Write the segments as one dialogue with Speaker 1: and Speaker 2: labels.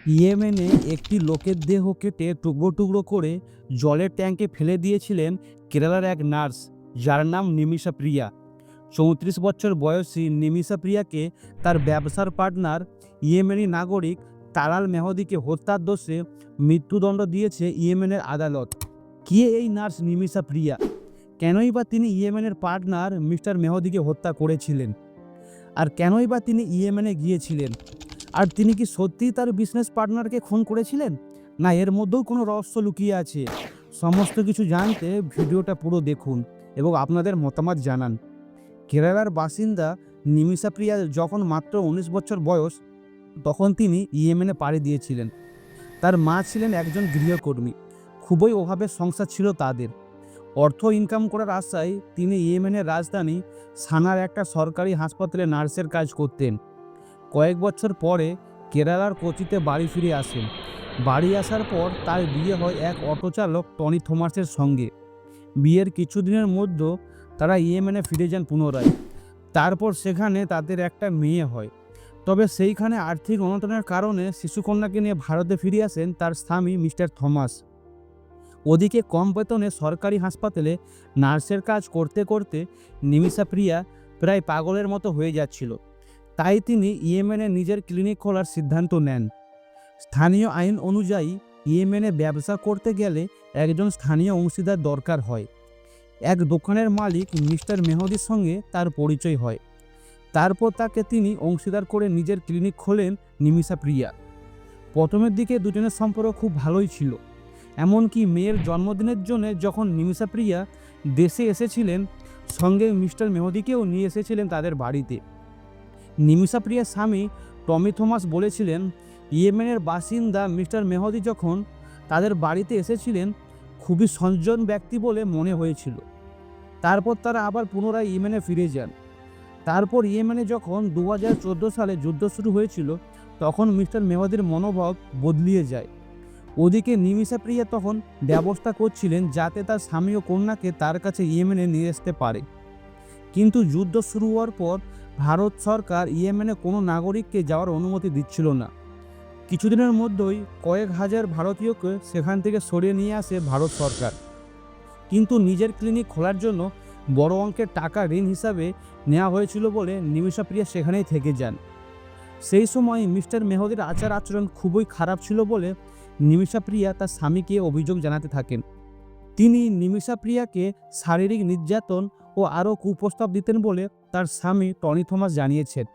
Speaker 1: ইয়েমেনে একটি লোকের দেহ কেটে টুকরো টুকরো করে জলের ট্যাঙ্কে ফেলে দিয়েছিলেন কেরালার এক নার্স, যার নাম নিমিষা প্রিয়া। 34 বছর বয়সী নিমিষা প্রিয়াকে তার ব্যবসার পার্টনার ইয়েমেনি নাগরিক তালাল মেহদিকে হত্যার দোষে মৃত্যুদণ্ড দিয়েছে ইয়েমেনের আদালত। কে এই নার্স নিমিষা প্রিয়া? কেনই বা তিনি ইয়েমেনের পার্টনার মিস্টার মেহদিকে হত্যা করেছিলেন? আর কেনই বা তিনি ইয়েমেনে গিয়েছিলেন? আর তিনি কি সত্যিই তার বিজনেস পার্টনারকে খুন করেছিলেন, না এর মধ্যেও কোনো রহস্য লুকিয়ে আছে? সমস্ত কিছু জানতে ভিডিওটা পুরো দেখুন এবং আপনাদের মতামত জানান। কেরালার বাসিন্দা নিমিষা প্রিয়া যখন মাত্র 19 বছর বয়স, তখন তিনি ইয়েমেনে পাড়ি দিয়েছিলেন। তার মা ছিলেন একজন গৃহকর্মী। খুবই অভাবের সংসার ছিল তাদের। অর্থ ইনকাম করার আশায় তিনি ইয়েমেনের রাজধানী সানার একটা সরকারি হাসপাতালে নার্সের কাজ করতেন। কয়েক বছর পরে কেরালার কোচিতে বাড়ি ফিরে আসেন। বাড়ি আসার পর তার বিয়ে হয় এক অটো চালক টনি থমাসের সঙ্গে। বিয়ের কিছুদিনের মধ্যে তারা ইয়েমেনে ফিরে যান পুনরায়। তারপর সেখানে তাদের একটা মেয়ে হয়। তবে সেইখানে আর্থিক অনটনের কারণে শিশুকন্যাকে নিয়ে ভারতে ফিরে আসেন তার স্বামী মিস্টার থমাস। ওদিকে কম বেতনে সরকারি হাসপাতালে নার্সের কাজ করতে করতে নিমিষা প্রিয়া প্রায় পাগলের মতো হয়ে যাচ্ছিল। তাই তিনি ইয়েমেনে নিজের ক্লিনিক খোলার সিদ্ধান্ত নেন। স্থানীয় আইন অনুযায়ী ইয়েমেনে ব্যবসা করতে গেলে একজন স্থানীয় অংশীদার দরকার হয়। এক দোকানের মালিক মিস্টার মেহদির সঙ্গে তার পরিচয় হয়। তারপর তাকে তিনি অংশীদার করে নিজের ক্লিনিক খোলেন নিমিষা প্রিয়া। প্রথমের দিকে দুজনের সম্পর্ক খুব ভালোই ছিল। এমনকি মেয়ের জন্মদিনের জন্য যখন নিমিষা প্রিয়া দেশে এসেছিলেন, সঙ্গে মিস্টার মেহদিকেও নিয়ে এসেছিলেন তাদের বাড়িতে। নিমিষা প্রিয়ার স্বামী টমি থমাস বলেছিলেন, ইয়েমেনের বাসিন্দা মিস্টার মেহদি যখন তাদের বাড়িতে এসেছিলেন খুবই সজ্জন ব্যক্তি বলে মনে হয়েছিল। তারপর তারা আবার পুনরায় ইয়েমেনে ফিরে যান। তারপর ইয়েমেনে যখন 2014 সালে যুদ্ধ শুরু হয়েছিল, তখন মিস্টার মেহদির মনোভাব বদলিয়ে যায়। ওদিকে নিমিষা প্রিয়া তখন ব্যবস্থা করছিলেন যাতে তার স্বামী ও কন্যাকে তার কাছে ইয়েমেনে নিয়ে আসতে পারে। কিন্তু যুদ্ধ শুরু হওয়ার পর ভারত সরকার ইয়েমেনে কোনো নাগরিককে যাওয়ার অনুমতি দিচ্ছিল না। কিছুদিনের মধ্যেই কয়েক হাজার ভারতীয়কে সেখান থেকে সরিয়ে নিয়ে আসে ভারত সরকার। কিন্তু নিজের ক্লিনিক খোলার জন্য বড় অঙ্কের টাকা ঋণ হিসাবে নেওয়া হয়েছিল বলে নিমিষা প্রিয়া সেখানেই থেকে যান। সেই সময় মিস্টার মেহদির আচার আচরণ খুবই খারাপ ছিল বলে নিমিষা প্রিয়া তার স্বামীকে অভিযোগ জানাতে থাকেন। তিনি নিমিষা প্রিয়াকে শারীরিক নির্যাতন ও আরও কুপ্রস্তাব দিতেন বলে তার স্বামী টনি থমাস জানিয়েছেন।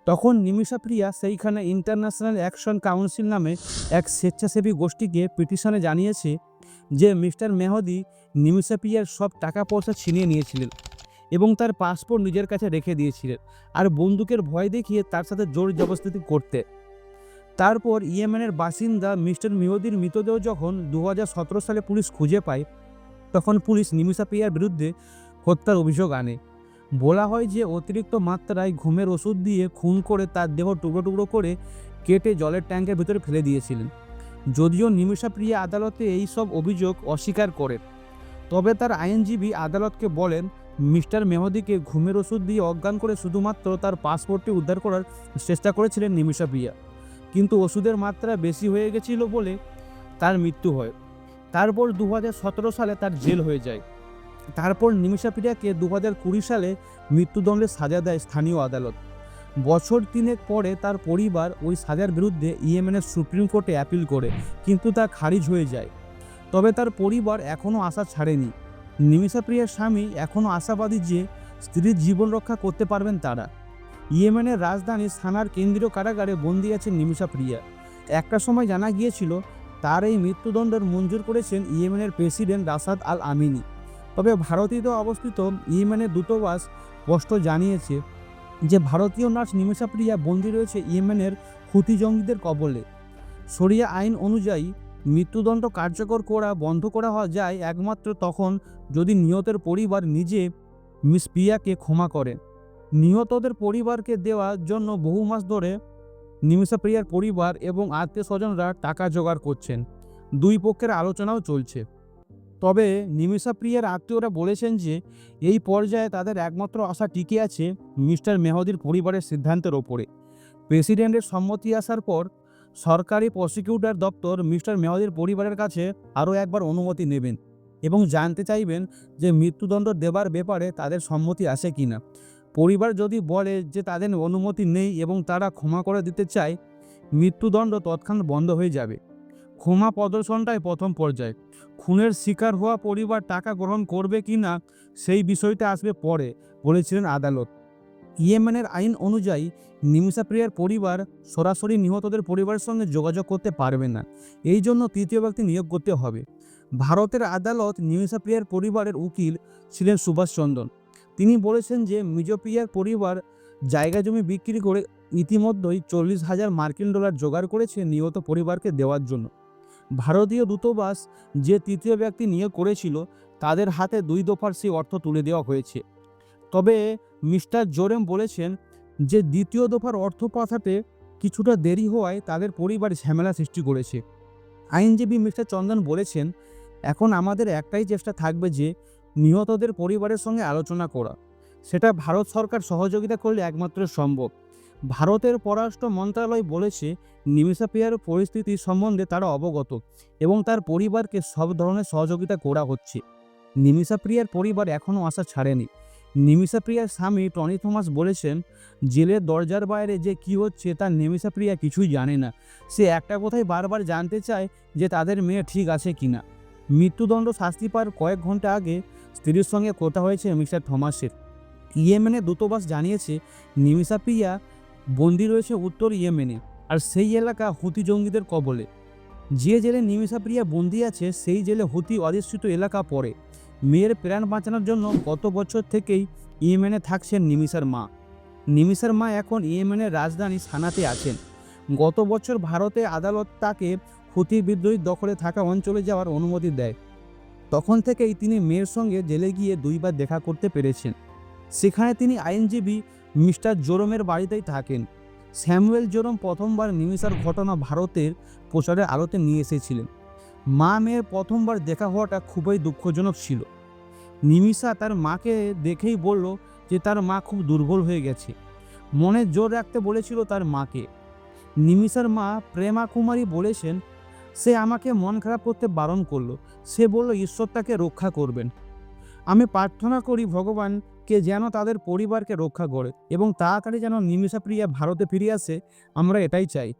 Speaker 1: তখন নিমিষা প্রিয়া সেইখানে ইন্টারন্যাশনাল অ্যাকশন কাউন্সিল নামে এক স্বেচ্ছাসেবী গোষ্ঠীকে পিটিশনে জানিয়েছে যে মিস্টার মেহদি নিমিষা প্রিয়ার সব টাকা পয়সা ছিনিয়ে নিয়েছিলেন এবং তার পাসপোর্ট নিজের কাছে রেখে দিয়েছিলেন আর বন্দুকের ভয় দেখিয়ে তার সাথে জোর জবরদস্তি করতে। তারপর ইয়েমেনের বাসিন্দা মিস্টার মেহদির মৃতদেহ যখন 2017 সালে পুলিশ খুঁজে পায়, তখন পুলিশ নিমিষা প্রিয়ার বিরুদ্ধে হত্যার অভিযোগ আনে। বলা হয় যে অতিরিক্ত মাত্রায় ঘুমের ওষুধ দিয়ে খুন করে তার দেহ টুকরো টুকরো করে কেটে জলের ট্যাঙ্কের ভিতরে ফেলে দিয়েছিলেন। যদিও নিমিষা প্রিয়া আদালতে এই সব অভিযোগ অস্বীকার করেন, তবে তার আইনজীবী আদালতকে বলেন মিস্টার মেহদিকে ঘুমের ওষুধ দিয়ে অজ্ঞান করে শুধুমাত্র তার পাসপোর্টটি উদ্ধার করার চেষ্টা করেছিলেন নিমিষা প্রিয়া, কিন্তু ওষুধের মাত্রা বেশি হয়ে গেছিল বলে তার মৃত্যু হয়। তারপর 2017 সালে তার জেল হয়ে যায়। তারপর নিমিষা প্রিয়াকে 2020 সালে মৃত্যুদণ্ডের সাজা দেয় স্থানীয় আদালত। বছর 3 পরে তার পরিবার ওই সাজার বিরুদ্ধে ইয়েমেনের সুপ্রিম কোর্টে অ্যাপিল করে, কিন্তু তা খারিজ হয়ে যায়। তবে তার পরিবার এখনও আশা ছাড়েনি। নিমিষা প্রিয়ার স্বামী এখনও আশাবাদী যে স্ত্রীর জীবন রক্ষা করতে পারবেন তারা। ইয়েমেনের রাজধানী সানার কেন্দ্রীয় কারাগারে বন্দী আছেন নিমিষা প্রিয়া। একটা সময় জানা গিয়েছিল তার এই মৃত্যুদণ্ডের মঞ্জুর করেছেন ইয়েমেনের প্রেসিডেন্ট রাশাদ আল আমিনি। তবে ভারতীয় অবস্থিত ইয়েমেনের দূতাবাস স্পষ্ট জানিয়েছে যে ভারতীয় নার্স নিমিষা প্রিয়া বন্দী রয়েছে ইয়েমেনের হুতি জঙ্গিদের কবলে। শরিয়া আইন অনুযায়ী মৃত্যুদণ্ড কার্যকর করা বন্ধ করা যায় একমাত্র তখন যদি নিহতের পরিবার নিজে মিস প্রিয়াকে ক্ষমা করে। নিহতদের পরিবারকে দেওয়ার জন্য বহু মাস ধরে নিমিষা প্রিয়ার পরিবার এবং আত্মীয় স্বজনরা টাকা জোগাড় করছেন। দুই পক্ষের আলোচনাও চলছে। তবে নিমিষা প্রিয়ার আত্মীয়রা বলেছেন যে এই পর্যায়ে তাদের একমাত্র আশা টিকে আছে মিস্টার মেহদির পরিবারের সিদ্ধান্তের ওপরে। প্রেসিডেন্টের সম্মতি আসার পর সরকারি প্রসিকিউটর দপ্তর মিস্টার মেওয়াতির পরিবারের কাছে আরও একবার অনুমতি নেবেন এবং জানতে চাইবেন যে মৃত্যুদণ্ড দেবার ব্যাপারে তাদের সম্মতি আছে কিনা। পরিবার যদি বলে যে তাদের অনুমতি নেই এবং তারা ক্ষমা করে দিতে চায়, মৃত্যুদণ্ড তৎক্ষণাৎ বন্ধ হয়ে যাবে। ক্ষমা প্রদর্শনটাই প্রথম পর্যায়। খুনের শিকার হওয়া পরিবার টাকা গ্রহণ করবে কি না সেই বিষয়টা আসবে পরে, বলেছিলেন আদালত। ইয়েমেনের আইন অনুযায়ী নিমিষা প্রিয়ার পরিবার সরাসরি নিহতদের পরিবারের সঙ্গে যোগাযোগ করতে পারবে না, এই জন্য তৃতীয় ব্যক্তি নিয়োগ করতে হবে। ভারতের আদালত নিমিষা প্রিয়ার পরিবারের উকিল ছিলেন সুভাষ চন্দন। তিনি বলেছেন যে মিজপ্রিয়ার পরিবার জায়গা জমি বিক্রি করে ইতিমধ্যেই $40,000 জোগাড় করেছে নিহত পরিবারকে দেওয়ার জন্য। ভারতীয় দূতাবাস যে তৃতীয় ব্যক্তি নিয়োগ করেছিল তাদের হাতে 2 দফার সেই অর্থ তুলে দেওয়া হয়েছে। তবে মিস্টার জোরেম বলেছেন যে দ্বিতীয় দফার অর্থ পাঠাতে কিছুটা দেরি হওয়ায় তাদের পরিবার ঝামেলা সৃষ্টি করেছে। আইনজীবী মিস্টার চন্দন বলেছেন, এখন আমাদের একটাই চেষ্টা থাকবে যে নিহতদের পরিবারের সঙ্গে আলোচনা করা। সেটা ভারত সরকার সহযোগিতা করলে একমাত্র সম্ভব। ভারতের পররাষ্ট্র মন্ত্রণালয় বলেছে নিমিষা প্রিয়ার পরিস্থিতি সম্বন্ধে তারা অবগত এবং তার পরিবারকে সব ধরনের সহযোগিতা করা হচ্ছে। নিমিষা প্রিয়ার পরিবার এখনও আশা ছাড়েনি। নিমিষা প্রিয়ার স্বামী টনি থমাস বলেছেন, জেলের দরজার বাইরে যে কী হচ্ছে তা নিমিষা প্রিয়া কিছুই জানে না। সে একটা কথাই বারবার জানতে চায় যে তাদের মেয়ে ঠিক আছে কিনা। মৃত্যুদণ্ড শাস্তি পাওয়ার কয়েক ঘন্টা আগে স্ত্রীর সঙ্গে কথা হয়েছে মিস্টার থমাসের। ইয়েমেনের দূতাবাস জানিয়েছে নিমিষা প্রিয়া বন্দী রয়েছে উত্তর ইয়েমেনে, আর সেই এলাকা হুতি জঙ্গিদের কবলে। যে জেলে নিমিষা প্রিয়া বন্দী আছে সেই জেলে হুতি অধিষ্ঠিত এলাকা পড়ে। মেয়ের প্রাণ বাঁচানোর জন্য গত বছর থেকেই ইয়েমেনে থাকছেন নিমিষার মা। নিমিষার মা এখন ইয়েমেনের রাজধানী সানাতে আছেন। গত বছর ভারতে আদালত তাকে হুতি বিদ্রোহীর দখলে থাকা অঞ্চলে যাওয়ার অনুমতি দেয়। তখন থেকেই তিনি মেয়ের সঙ্গে জেলে গিয়ে 2 বার দেখা করতে পেরেছেন। সেখানে তিনি আইনজীবী মিস্টার জোরমের বাড়িতেই থাকেন। স্যামুয়েল জোরম প্রথমবার নিমিষার ঘটনা ভারতের প্রচারের আলোতে নিয়ে এসেছিলেন। মা মেয়ের প্রথমবার দেখা হওয়াটা খুবই দুঃখজনক ছিল। নিমিষা তার মাকে দেখেই বলল যে তার মা খুব দুর্বল হয়ে গেছে। মনে জোর রাখতে বলেছিল তার মাকে। নিমিষার মা প্রেমা কুমারী বলেছেন, সে আমাকে মন খারাপ করতে বারণ করলো। সে বলল ঈশ্বর তাকে রক্ষা করবেন। আমি প্রার্থনা করি ভগবানকে যেন তাদের পরিবারকে রক্ষা করে এবং তাড়াতাড়ি যেন নিমিষা প্রিয়া ভারতে ফিরে আসে, আমরা এটাই চাই।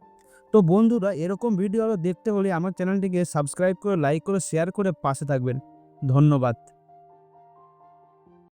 Speaker 1: তো বন্ধুরা, এরকম ভিডিও আরও দেখতে হলে আমার চ্যানেলটিকে সাবস্ক্রাইব করে, লাইক করে, শেয়ার করে পাশে থাকবেন। ধন্যবাদ।